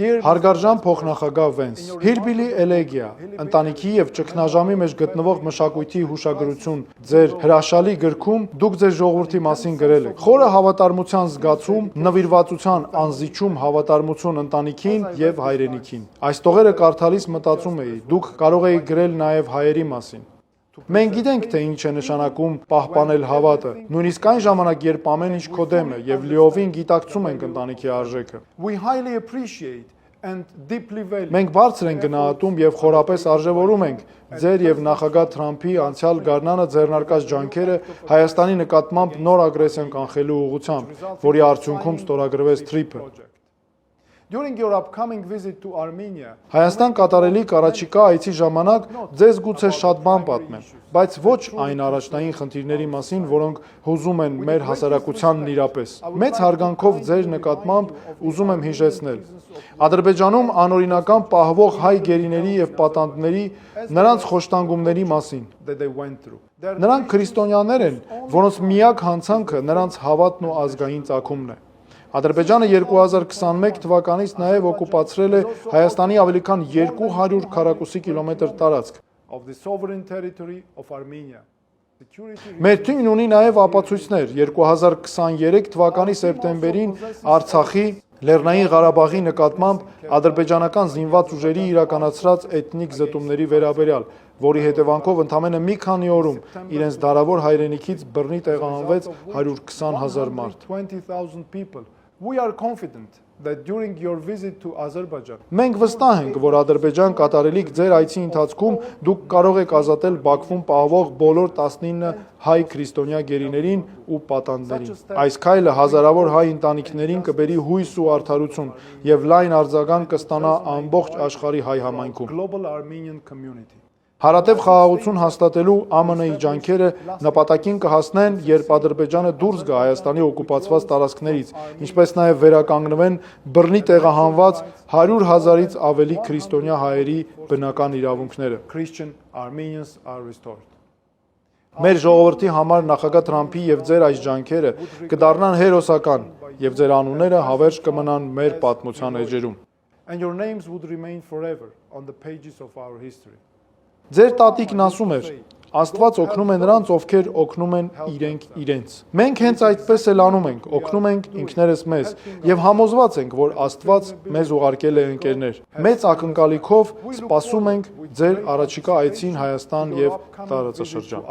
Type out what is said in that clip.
Հարգարժան փոխնախագահ Վենս, Հիլբիլի էլեգիա, ընտանիքի եւ ճգնաժամի մեջ գտնվող մշակույթի հուշագրություն ձեր հրաշալի գրքում դուք ձեր ժողովրդի մասին գրել եք. խորը հավատարմության զգացում, նվիրվածության անզիջում հավատարմություն ընտանիքին եւ հայրենիքին։ Այս տողերը կարդալիս մտածում էի, դուք կարող էիք գրել նաեւ հայերի մասին։ Մենք գիտենք, թե ինչ է նշանակում պահպանել հավատը, նույնիսկ այն ժամանակ, երբ ամեն ինչ քո դեմ է եւ լիովին գիտակցում ենք ընտանիքի արժեքը։ Մենք բարձր ենք գնահատում եւ խորապես արժեվորում ենք ձեր եւ նախագահ Թրամփի անցյալ գարնանը ձեռնարկած ջանքերը Հայաստանի նկատմամբ նոր ագրեսիան կանխելու ուղղությամբ, որի արդյունքում ստորագրվեց TRIP-ը։ During your upcoming visit to Armenia, Հայաստան կատարելիք առաջիկա այցի ժամանակ ձեզ գուցե շատ բան պատմեմ, բայց ոչ այն առաջնային խնդիրների մասին, որոնք հուզում են մեր հասարակությանն իրապես։ Մեծ հարգանքով ձեր նկատմամբ ուզում եմ հիշեցնել. Ադրբեջանում անօրինական պահվող հայ գերիների եւ պատանդների նրանց խոշտանգումների մասին։ Նրանք քրիստոնյաներ են, որոնց միակ հանցանքը նրանց հավատն ու ազգային ծագումն է։ Ադրբեջանը 2021 թվականից նաև օկուպացրել է Հայաստանի ավելի քան 200 քառակուսի կիլոմետր տարածք։ Մեր թիմն ունի նաև ապացույցներ 2023 թվականի սեպտեմբերին Արցախի, Լեռնային Ղարաբաղի նկատմամբ ադրբեջանական զինված ուժերի իրականացրած էթնիկ զտումների վերաբերյալ, որի հետևանքով ընդամենը մի քանի օրում իրենց դարավոր հայրենիքից բռնի տեղահանվեց 120,000 մարդ։ We are confident that during your visit to Azerbaijan, մենք վստահ ենք, որ Ադրբեջան կատարելիք ձեր այցի ընթացքում դուք կարող եք ազատել Բաքվում պահվող բոլոր 19 հայ քրիստոնյա գերիներին ու պատանդներին։ Այս քայլը հազարավոր հայ ընտանիքներին կբերի հույս ու արդարություն եւ լայն արձագանք կստանա ամբողջ աշխարհի հայ համայնքում։ Հարատև խաղաղություն հաստատելու ԱՄՆ-ի ջանքերը նպատակին կհասնեն, երբ Ադրբեջանը դուրս գա Հայաստանի օկուպացված տարածքներից, ինչպես նաև վերականգնվեն բռնի տեղահանված 100,000-ից ավելի քրիստոնյա հայերի բնական իրավունքները։ Մեր ժողովրդի համար նախագահ Թրամփի եւ ձեր այս ջանքերը կդառնան հերոսական եւ ձեր անունները հավերժ կմնան մեր պատմության էջերում։ Ձեր տատիկն ասում էր. Աստված օգնում է նրանց, ովքեր օգնում են իրենք իրենց։ Մենք հենց այդպես էլ անում ենք, օգնում ենք ինքներս մեզ եւ համոզված ենք, որ Աստված մեզ ուղարկել է ընկերներ։ Մեծ ակնկալիքով սպասում ենք ձեր առաջիկա այցին Հայաստան եւ տարածաշրջան։